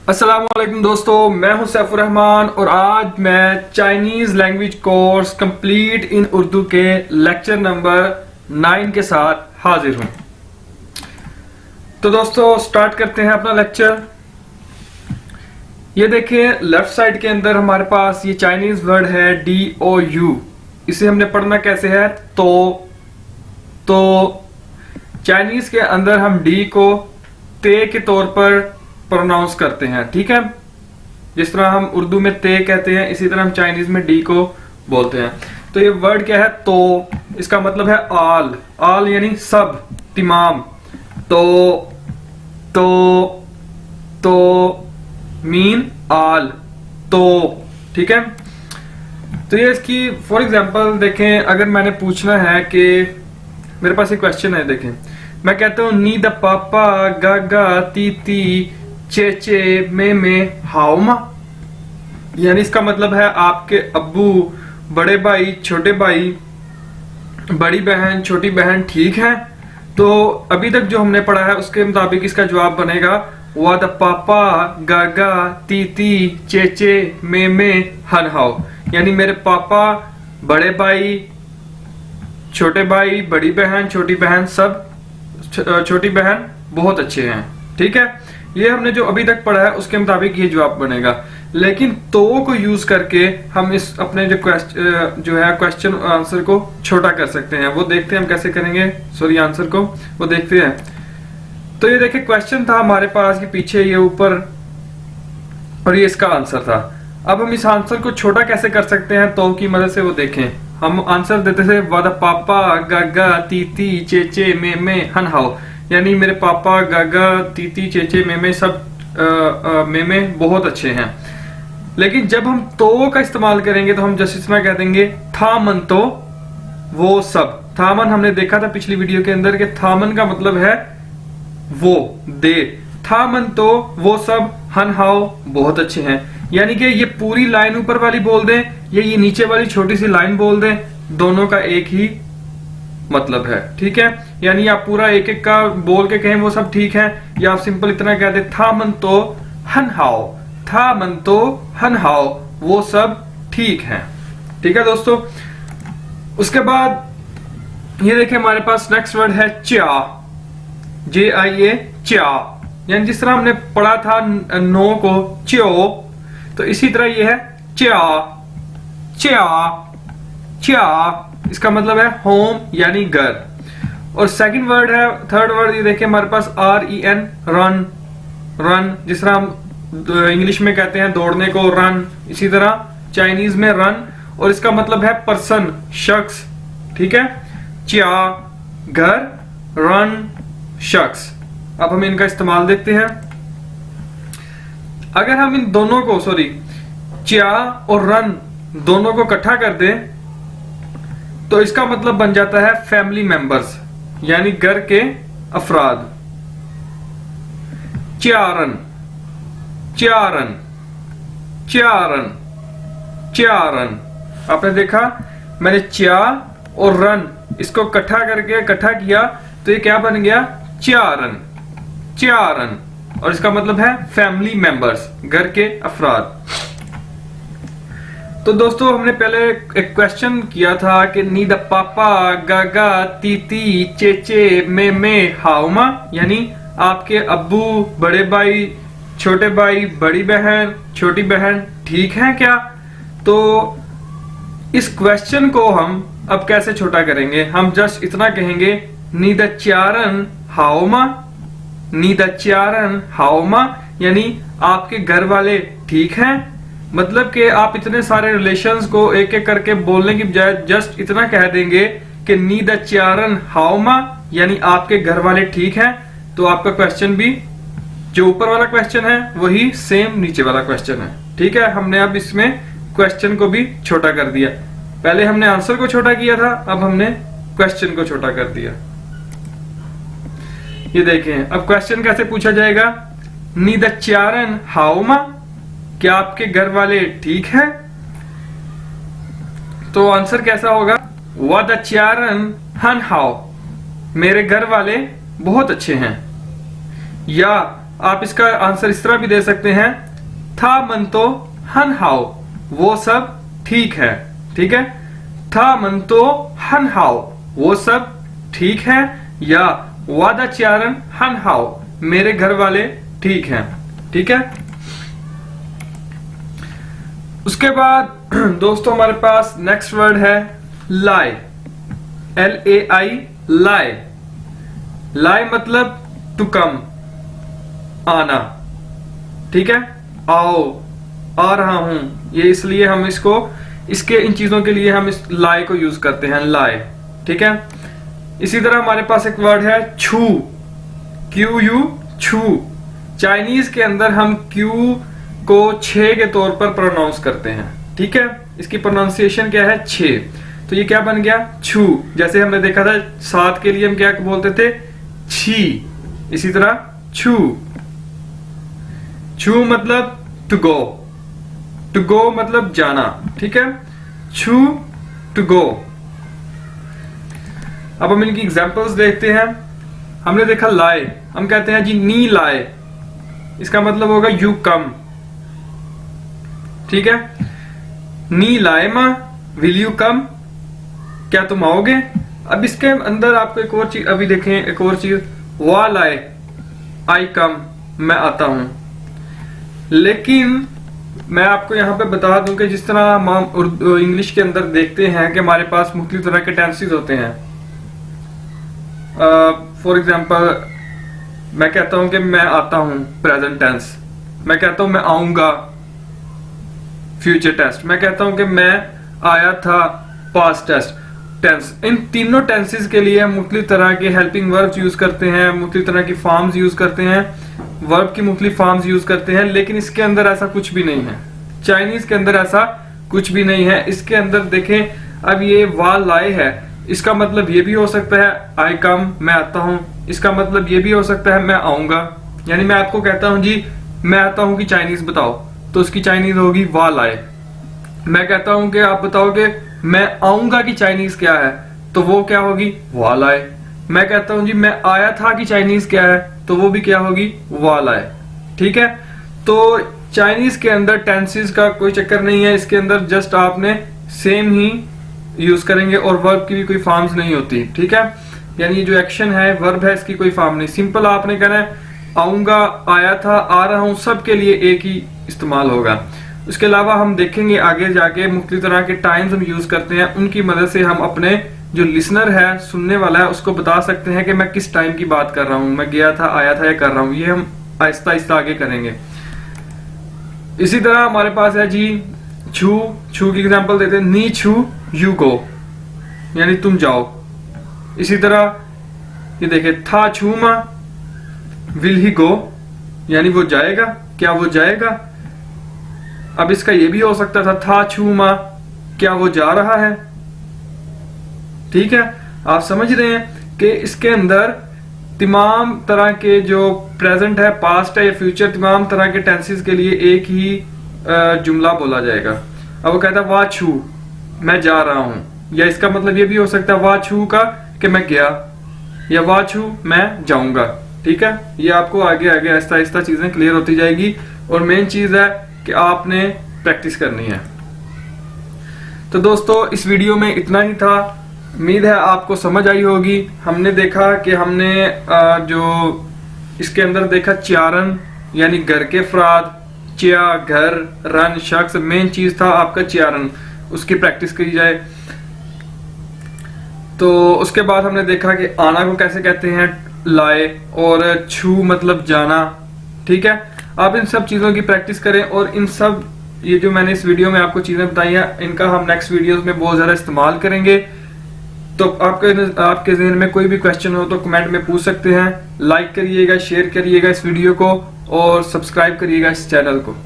अस्सलामुअलैकुम दोस्तों, मैं हूं सैफुर रहमान और आज मैं Chinese language course complete in Urdu के लेक्चर नंबर 9 के साथ हाजिर हूं। तो दोस्तों स्टार्ट करते हैं अपना लेक्चर। ये देखें लेफ्ट साइड के अंदर हमारे पास ये चाइनीज वर्ड है DOU। इसे हमने पढ़ना कैसे है तो चाइनीज के अंदर हम डी को ते के तौर पर प्रोनाउंस करते हैं, ठीक है। जिस तरह हम उर्दू में ते कहते हैं इसी तरह हम चाइनीज में डी को बोलते हैं। तो ये वर्ड क्या है? तो इसका मतलब है आल यानी सब, तमाम। तो मीन आल, तो ठीक है। तो ये इसकी फॉर एग्जांपल देखें, अगर मैंने पूछना है कि मेरे पास एक क्वेश्चन है, देखें मैं कहता हूं नी द पापा गागा तीती चेचे में हाउमा, यानी इसका मतलब है आपके अब्बू, बड़े भाई, छोटे भाई, बड़ी बहन, छोटी बहन ठीक है। तो अभी तक जो हमने पढ़ा है उसके मुताबिक इसका जवाब बनेगा वा द पापा गागा तीती चेचे में हन हाउ, यानी मेरे पापा, बड़े भाई, छोटे भाई, बड़ी बहन, छोटी बहन, सब छोटी बहन बहुत अच्छे हैं, ठीक है। ये हमने जो अभी तक पढ़ा है उसके मुताबिक ये जवाब बनेगा। लेकिन तो को यूज करके हम इस अपने जो है क्वेश्चन आंसर को छोटा कर सकते हैं। वो देखते हैं हम कैसे करेंगे, सॉरी आंसर को वो देखते हैं। तो ये देखिए क्वेश्चन था हमारे पास कि पीछे ये ऊपर और ये इसका आंसर था। अब हम इस आंसर को छोटा कैसे कर सकते हैं तो की मदद से, वो देखें। हम आंसर देते थे वादा पापा गागा तीती चेचे में हन हाउ, यानी मेरे पापा गागा तीती चेचे में सब में बहुत अच्छे हैं। लेकिन जब हम तो का इस्तेमाल करेंगे तो हम जस्ट इतना कह देंगे थामन तो वो सब। थामन हमने देखा था पिछली वीडियो के अंदर कि थामन का मतलब है वो, दे। थामन तो वो सब हन हाउ बहुत अच्छे हैं, यानी कि ये पूरी लाइन ऊपर वाली बोल दें या ये नीचे वाली छोटी सी लाइन बोल दें, दोनों का एक ही मतलब है, ठीक है। यानी आप पूरा एक एक का बोल के कहें वो सब ठीक है, या आप सिंपल इतना कह दे था मन तो हन हाओ, था मन तो हन हाओ वो सब ठीक है, ठीक है दोस्तों। उसके बाद ये देखिए हमारे पास नेक्स्ट वर्ड है चा, JIA, चा, यानी जिस तरह हमने पढ़ा था नो को च्यो, तो इसी तरह ये है चा, इसका मतलब है होम यानी घर। और सेकंड वर्ड है, थर्ड वर्ड ये देखिए हमारे पास REN, रन, जिस तरह हम इंग्लिश में कहते हैं दौड़ने को रन, इसी तरह चाइनीज में रन, और इसका मतलब है पर्सन, शख्स, ठीक है। चा घर, रन शख्स। अब हम इनका इस्तेमाल देखते हैं। अगर हम इन दोनों को चा और रन दोनों को इकट्ठा कर दें तो इसका मतलब बन जाता है फैमिली मेंबर्स, यानी घर के अफराद। चारन, चारन, चारन, चारन। आपने देखा मैंने चा और रन इसको इकट्ठा करके इकट्ठा किया तो ये क्या बन गया? चारन, चारन, और इसका मतलब है फैमिली मेंबर्स, घर के अफराद। तो दोस्तों हमने पहले एक क्वेश्चन किया था कि नी द पापा गागा तीती चेचे में हाउमा, यानी आपके अब्बू, बड़े भाई, छोटे भाई, बड़ी बहन, छोटी बहन ठीक है क्या? तो इस क्वेश्चन को हम अब कैसे छोटा करेंगे? हम जस्ट इतना कहेंगे नी द चारन हाउमा, नी द चारन हाउमा, यानी आपके घर वाले ठीक हैं। मतलब कि आप इतने सारे रिलेशंस को एक एक करके बोलने की बजाय जस्ट इतना कह देंगे कि नी द चारन हाउमा, यानी आपके घर वाले ठीक हैं। तो आपका क्वेश्चन भी जो ऊपर वाला क्वेश्चन है वही सेम नीचे वाला क्वेश्चन है, ठीक है। हमने अब इसमें क्वेश्चन को भी छोटा कर दिया। पहले हमने आंसर को छोटा किया था, अब हमने क्वेश्चन को छोटा कर दिया। ये देखें अब क्वेश्चन कैसे पूछा जाएगा? नी द चारन हाउमा, क्या आपके घर वाले ठीक हैं? तो आंसर कैसा होगा? वा द चारन हन हाउ, मेरे घर वाले बहुत अच्छे हैं। या आप इसका आंसर इस तरह भी दे सकते हैं, था मन तो हन हाओ, वो सब ठीक है। ठीक है, था मन तो हन हाओ, वो सब ठीक है, या वादा च्यारन हन हाओ, मेरे घर वाले ठीक हैं। ठीक है, उसके बाद दोस्तों हमारे पास नेक्स्ट वर्ड है लाई, LAI, लाई। लाई मतलब टू कम, आना। ठीक है, आओ, आ रहा हूं, ये इसलिए हम इसको इसके इन चीजों के लिए हम इस लाई को यूज करते हैं, लाई। ठीक है, इसी तरह हमारे पास एक वर्ड है छू, QU, छू। चाइनीज के अंदर हम क्यू को 6 के तौर पर प्रोनाउंस करते हैं। ठीक है, इसकी प्रोनाउंसिएशन क्या है, 6। तो ये क्या बन गया, छू। जैसे हमने देखा था 7 के लिए हम क्या बोलते थे, छी। इसी तरह छू, छू मतलब टू गो, टू गो मतलब जाना। ठीक है, छू, टू गो। अब हम इनकी एग्जांपल्स देखते हैं। हमने देखा लाए, हम कहते हैं जी नी लाए, इसका मतलब होगा यू कम। ठीक है, नी लाए मा, विल यू कम, क्या तुम आओगे। अब इसके अंदर आपको एक और चीज अभी देखें, एक और चीज, वा लाए, आई कम, मैं आता हूं। लेकिन मैं आपको यहां पे बता दूं कि जिस तरह हम इंग्लिश के अंदर देखते हैं कि हमारे पास मुख्तलिफ तरह के टेंसेस होते हैं। फॉर एग्जाम्पल मैं कहता हूं कि मैं आता हूं, प्रेजेंट टेंस। मैं कहता हूं मैं आऊंगा, फ्यूचर टेंस। मैं कहता हूं कि मैं आया था, पास्ट टेंस। इन तीनों टेंसेस के लिए हम मुख्तलिफ तरह के हेल्पिंग वर्ब्स यूज करते हैं, मुख्तलिफ तरह की फॉर्म्स यूज करते हैं, वर्ब की मुख्तलिफ फॉर्म्स यूज करते हैं। लेकिन इसके अंदर ऐसा कुछ भी नहीं है, चाइनीज के अंदर ऐसा कुछ भी नहीं है। इसके अंदर देखें, अब ये वा लाए है, इसका मतलब ये भी हो सकता है आई कम, मैं आता हूं। इसका मतलब ये भी हो सकता है मैं आऊंगा। यानी मैं आपको कहता हूं जी मैं आता हूं कि चाइनीज बताओ, तो उसकी चाइनीज होगी वा लाए। मैं कहता हूं कि आप बताओगे मैं आऊंगा कि चाइनीज क्या है, तो वो क्या होगी, वा लाए। मैं कहता हूं जी मैं आया था कि चाइनीज क्या है, तो वो भी क्या होगी, वा लाए। ठीक है, तो चाइनीज के अंदर टेंसेस का कोई चक्कर नहीं है, इसके अंदर जस्ट आपने सेम ही यूज करेंगे और वर्ब की भी कोई फॉर्म्स नहीं होती। ठीक है, यानी जो एक्शन है, वर्ब है, इसकी कोई फॉर्म नहीं। सिंपल आपने कहना है आऊंगा, आया था, आ रहा हूं, सब के लिए एक ही इस्तेमाल होगा। उसके अलावा हम देखेंगे आगे जाके मुख्तलिफ तरह के टाइम्स हम यूज करते हैं, उनकी मदद से हम अपने जो लिसनर है, सुनने वाला है, उसको बता सकते हैं कि मैं किस टाइम की बात कर रहा हूं, मैं गया था, आया था या कर रहा हूं। ये हम आहिस्ता आहिस्ता आगे करेंगे। इसी तरह हमारे पास है जी छू, छू की एग्जांपल देते हैं, नी छू यू गो, यानी तुम जाओ। इसी तरह ये देखिए था छू मा, विल ही गो, यानी वो जाएगा, क्या वो जाएगा। अब इसका ये भी हो सकता था छू मा, क्या वो जा रहा है। ठीक है, आप समझ रहे हैं कि इसके अंदर तमाम तरह के जो प्रेजेंट है, पास्ट है या फ्यूचर, तमाम तरह के टेंसेस के लिए एक ही जुमला बोला जाएगा। अब वो कहता है वाह छू, मैं जा रहा हूं, या इसका मतलब ये भी हो सकता है वाह छू का कि मैं गया, या वाह छू मैं जाऊंगा। ठीक है, ये आपको आगे आगे आहिस्ता आहिस्ता चीजें क्लियर होती जाएगी, और मेन चीज है कि आपने प्रैक्टिस करनी है। तो दोस्तों इस वीडियो में इतना ही था, उम्मीद है आपको समझ आई होगी। हमने देखा कि हमने जो इसके अंदर देखा च्यारन यानी घर के अफराद, च्या घर, रन शख्स, मेन चीज था आपका च्यारन, उसकी प्रैक्टिस करी जाए। तो उसके बाद हमने देखा कि आना को कैसे कहते हैं, लाए, और छू मतलब जाना। ठीक है, आप इन सब चीजों की प्रैक्टिस करें, और इन सब ये जो मैंने इस वीडियो में आपको चीजें बताई हैं, इनका हम नेक्स्ट वीडियोस में बहुत ज्यादा इस्तेमाल करेंगे। तो आपके ज़हन में कोई भी क्वेश्चन हो तो कमेंट में पूछ सकते हैं। लाइक करिएगा, शेयर करिएगा इस वीडियो को, और सब्सक्राइब करिएगा इस चैनल को।